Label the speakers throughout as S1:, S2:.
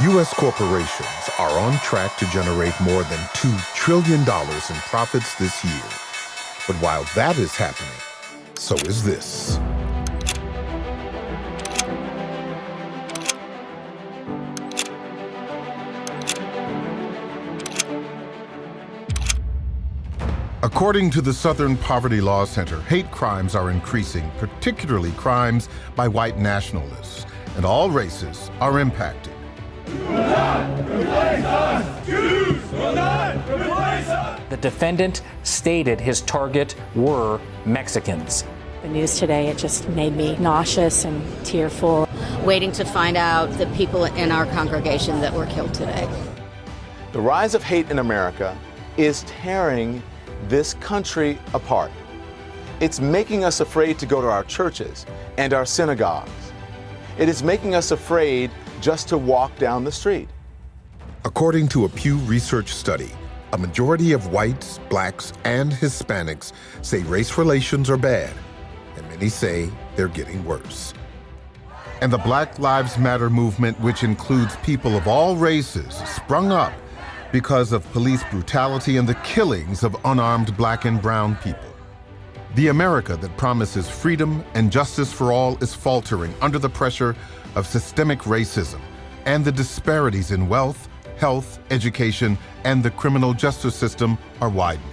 S1: U.S. corporations are on track to generate more than $2 trillion in profits this year. But while that is happening, so is this. According to the Southern Poverty Law Center, hate crimes are increasing, particularly crimes by white nationalists, and all races are impacted.
S2: Do not replace us! Jews will not replace us!
S3: The defendant stated his target were Mexicans.
S4: The news today, it just made me nauseous and tearful.
S5: Waiting to find out the people in our congregation that were killed today.
S6: The rise of hate in America is tearing this country apart. It's making us afraid to go to our churches and our synagogues. It is making us afraid just to walk down the street.
S1: According to a Pew Research study, a majority of whites, blacks, and Hispanics say race relations are bad, and many say they're getting worse. And the Black Lives Matter movement, which includes people of all races, sprung up because of police brutality and the killings of unarmed black and brown people. The America that promises freedom and justice for all is faltering under the pressure of systemic racism and the disparities in wealth, health, education, and the criminal justice system are widening.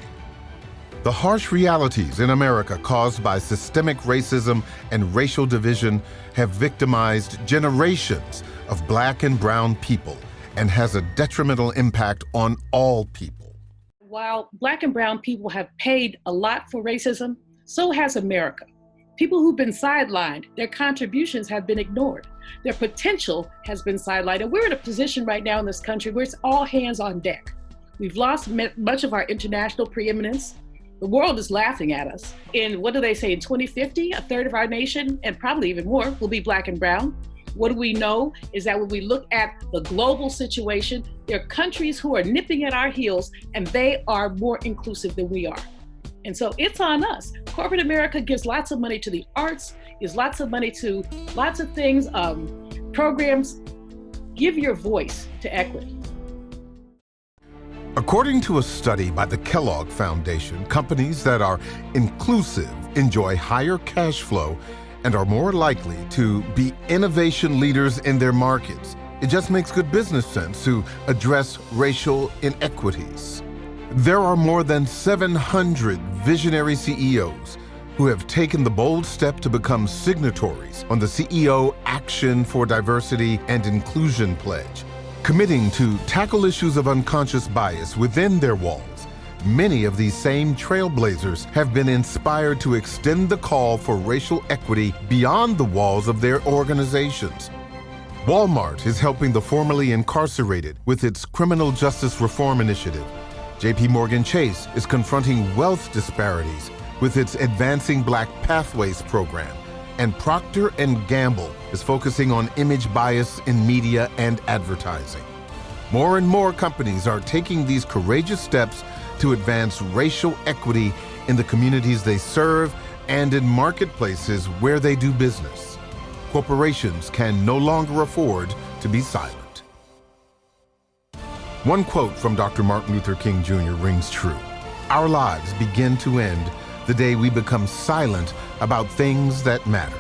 S1: The harsh realities in America caused by systemic racism and racial division have victimized generations of black and brown people and has a detrimental impact on all people.
S7: While black and brown people have paid a lot for racism, so has America. People who've been sidelined, their contributions have been ignored. Their potential has been sidelined. And we're in a position right now in this country where it's all hands on deck. We've lost much of our international preeminence. The world is laughing at us. In, what do they say, in 2050, a third of our nation, and probably even more, will be black and brown. What do we know is that when we look at the global situation, there are countries who are nipping at our heels, and they are more inclusive than we are. And so it's on us. Corporate America gives lots of money to the arts, gives lots of money to lots of things, programs. Give your voice to equity.
S1: According to a study by the Kellogg Foundation, companies that are inclusive enjoy higher cash flow and are more likely to be innovation leaders in their markets. It just makes good business sense to address racial inequities. There are more than 700 visionary CEOs who have taken the bold step to become signatories on the CEO Action for Diversity and Inclusion Pledge, committing to tackle issues of unconscious bias within their walls. Many of these same trailblazers have been inspired to extend the call for racial equity beyond the walls of their organizations. Walmart is helping the formerly incarcerated with its criminal justice reform initiative. JP Morgan Chase is confronting wealth disparities with its Advancing Black Pathways program. And Procter & Gamble is focusing on image bias in media and advertising. More and more companies are taking these courageous steps to advance racial equity in the communities they serve and in marketplaces where they do business. Corporations can no longer afford to be silent. One quote from Dr. Martin Luther King Jr. rings true. Our lives begin to end the day we become silent about things that matter.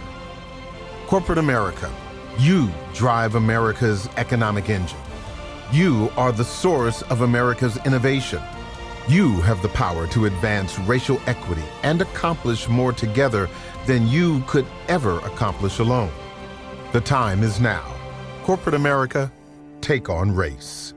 S1: Corporate America, you drive America's economic engine. You are the source of America's innovation. You have the power to advance racial equity and accomplish more together than you could ever accomplish alone. The time is now. Corporate America, take on race.